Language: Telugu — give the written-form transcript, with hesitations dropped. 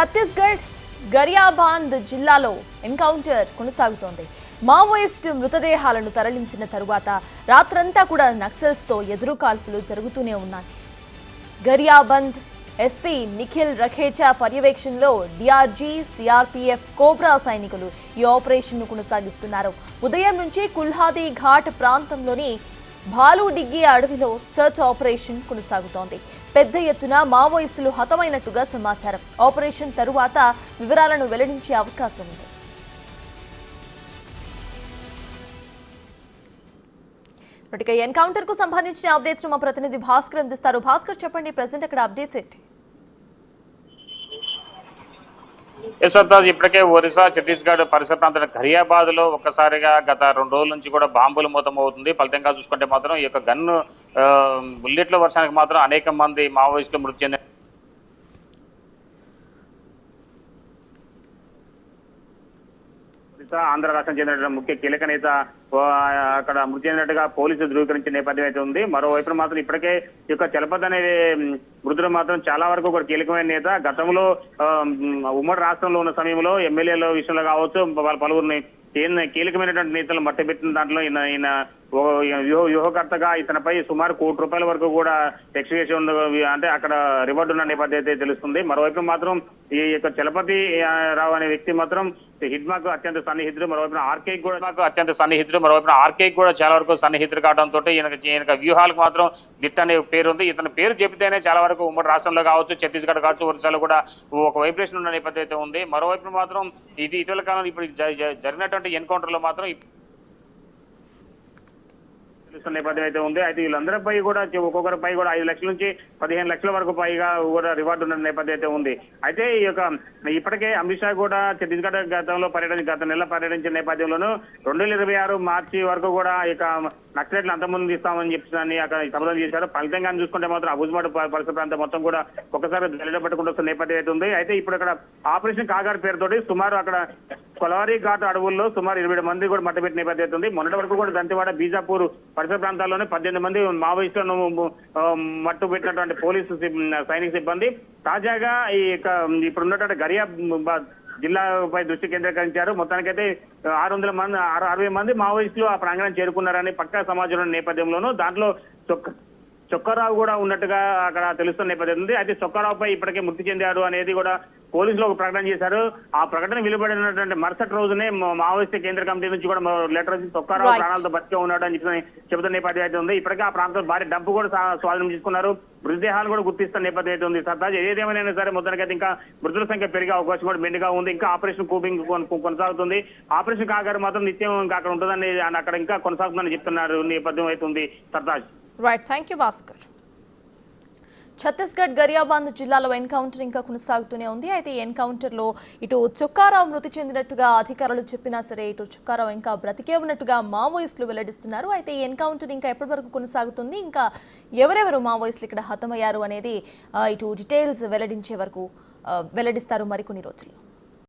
ఛత్తీస్గఢ్ గరియాబాంద్ జిల్లాలో ఎన్కౌంటర్ కొనసాగుతోంది. మావోయిస్టు మృతదేహాలను తరలించిన తరువాత రాత్రంతా కూడా నక్సల్స్ తో ఎదురు కాల్పులు జరుగుతూనే ఉన్నాయి. గరియాబంద్ ఎస్పీ నిఖిల్ రఖేచా పర్యవేక్షణలో డిఆర్జీ, సిఆర్పీఎఫ్, కోబ్రా సైనికులు ఈ ఆపరేషన్ ను కొనసాగిస్తున్నారు. ఉదయం నుంచి కుల్హాదీ ఘాట్ ప్రాంతంలోని భాలుడిగ్గి అడవిలో సర్చ్ ఆపరేషన్ కొనసాగుతోంది. పెద్ద ఎత్తున మావోయిస్టులు హతమైనట్టుగా సమాచారం. ఆపరేషన్ తరువాత వివరాలను వెల్లడించే అవకాశం ఉంది. ఇప్పటికే ఎన్కౌంటర్ కు సంబంధించిన అప్డేట్స్ మా ప్రతినిధి భాస్కర్ అందిస్తారు. భాస్కర్, చెప్పండి, ప్రెసెంట్ అక్కడ అప్డేట్స్ ఏంటి? ఇప్పటికే ఒరిస్సా, ఛత్తీస్గఢ్ పరిసర ప్రాంతాల ఘరియాబాద్ లో ఒక్కసారిగా గత 2 రోజుల నుంచి కూడా బాంబులు మూతం అవుతుంది. ఫలితంగా చూసుకుంటే మాత్రం ఈ యొక్క గన్ను బుల్లెట్ల వర్షానికి మాత్రం అనేక మంది మావోయిస్టులు మృతి చెందారు. ఆంధ్ర రాష్ట్రం చెందిన ముఖ్య కీలక నేత అక్కడ మృతి చెందినట్టుగా పోలీసులు ధృవీకరించిన నేపథ్యం అయితే ఉంది. మరోవైపు మాత్రం ఇప్పటికే ఈ యొక్క చలపతి అనే మృతుడు మాత్రం చాలా వరకు కూడా కీలకమైన నేత. గతంలో ఉమ్మడి రాష్ట్రంలో ఉన్న సమయంలో ఎమ్మెల్యేల విషయంలో కావచ్చు, వాళ్ళ పలువురిని కీలకమైనటువంటి నేతలు మట్టబెట్టిన దాంట్లో ఈయన వ్యూహకర్తగా ఇతనిపై సుమారు ₹1 కోటి వరకు కూడా ఎక్స్‌గ్రేషన్ అంటే అక్కడ రివార్డు ఉన్న నేపథ్యం అయితే తెలుస్తుంది. మరోవైపు మాత్రం ఈ యొక్క చలపతి రావు అనే వ్యక్తి మాత్రం హిడ్మాకు అత్యంత సన్నిహితుడు, మరోవైపు ఆర్కే కూడా చాలా వరకు సన్నిహితుడు కావడంతో ఈయన వ్యూహాలకు మాత్రం దిట్ అనే పేరు ఉంది. ఇతని పేరు చెబితేనే చాలా వరకు ఉమ్మడి రాష్ట్రంలో కావచ్చు, ఛత్తీస్గఢ్ కావచ్చు, ఒరిస్సాలో కూడా ఒక వైబ్రేషన్ ఉన్న నేపథ్యం అయితే ఉంది. మరోవైపు మాత్రం ఇటీవల కాలంలో ఇప్పుడు జరిగినటువంటి ఎన్కౌంటర్ లో మాత్రం నేపథ్యం అయితే ఉంది. అయితే వీళ్ళందరిపై కూడా ఒక్కొక్కరిపై కూడా 5 లక్షల నుంచి 15 లక్షల వరకు పైగా కూడా రివార్డు ఉన్న నేపథ్యం అయితే ఉంది. అయితే ఈ యొక్క ఇప్పటికే అమిత్ షా కూడా ఛత్తీస్గఢ్ గత నెల పర్యటించిన నేపథ్యంలోనూ 2026 మార్చి వరకు కూడా ఇక నక్సలైట్లు అంతమంది తీస్తామని చెప్పి అక్కడ శపథం చేశారు. ఫలితంగా చూసుకుంటే మాత్రం అబుజ్మాడ్ పరిసర ప్రాంతం మొత్తం కూడా ఒకసారి గెలబెట్టుకుంటూ వస్తున్న నేపథ్యం అయితే ఉంది. అయితే ఇప్పుడు అక్కడ ఆపరేషన్ కాగార్ పేరుతోటి సుమారు అక్కడ కొలవారీ ఘాట్ అడవుల్లో సుమారు 20 మంది కూడా మట్టబెట్టిన నేపథ్యం ఉంది. మొన్నటి వరకు కూడా దంతెవాడ, బీజాపూర్ పరిసర ప్రాంతాల్లోనే 18 మంది మావోయిస్టులను మట్టు పెట్టినటువంటి పోలీసు సైనిక సిబ్బంది తాజాగా ఇప్పుడు ఉన్నటువంటి గరియాబాద్ జిల్లాపై దృష్టి కేంద్రీకరించారు. మొత్తానికైతే 60 మంది మావోయిస్టులు ఆ ప్రాంగణం చేరుకున్నారని పక్కా సమాచారం నేపథ్యంలోనూ దాంట్లో చొక్కారావు కూడా ఉన్నట్టుగా అక్కడ తెలుస్తున్న నేపథ్యం ఉంది. అయితే చొక్కారావుపై ఇప్పటికే మృతి చెందాడు అనేది కూడా పోలీసులు ఒక ప్రకటన చేశారు. ఆ ప్రకటన వెలువడినటువంటి మరుసటి రోజునే మావోయిస్టు కేంద్ర కమిటీ నుంచి కూడా లెటర్ వచ్చి చొక్కారావు ప్రాణాలతో బతికే ఉన్నాడు అని చెబుతున్న నేపథ్యం అయితే ఉంది. ఇప్పటికే ఆ ప్రాంతంలో భారీ డబ్బు కూడా స్వాధీనం చేసుకున్నారు. మృతదేహాలు కూడా గుర్తిస్తున్న నేపథ్యం అయితే ఉంది. సర్తాజ్ ఏదేమైనా సరే మొత్తానికైతే ఇంకా మృతుల సంఖ్య పెరిగే అవకాశం కూడా మెండుగా ఉంది. ఇంకా ఆపరేషన్ కూపింగ్ కొనసాగుతుంది. ఆపరేషన్ కాగారు మాత్రం నిత్యం ఇంకా అక్కడ ఉంటుందని అక్కడ ఇంకా కొనసాగుతుందని చెప్తున్నారు నేపథ్యం అయితే ఉంది. Sartaj. Right, thank you Bhaskar. Chhattisgarh Gariaband జిల్లాలో ఎన్కౌంటర్ ఇంకా కొనసాగుతూనే ఉంది. అయితే ఈ ఎన్కౌంటర్లో ఇటు చొక్కారావు మృతి చెందినట్టుగా అధికారులు చెప్పినా సరే ఇటు చొక్కారావు ఇంకా బ్రతికే ఉన్నట్టుగా మావోయిస్టులు వెల్లడిస్తున్నారు. అయితే ఈ ఎన్కౌంటర్ ఇంకా ఎప్పటి వరకు కొనసాగుతుంది, ఇంకా ఎవరెవరు మావోయిస్టులు ఇక్కడ హతమయ్యారు అనేది ఇటు డీటెయిల్స్ వెల్లడించే వరకు వెల్లడిస్తారు మరికొన్ని రోజుల్లో.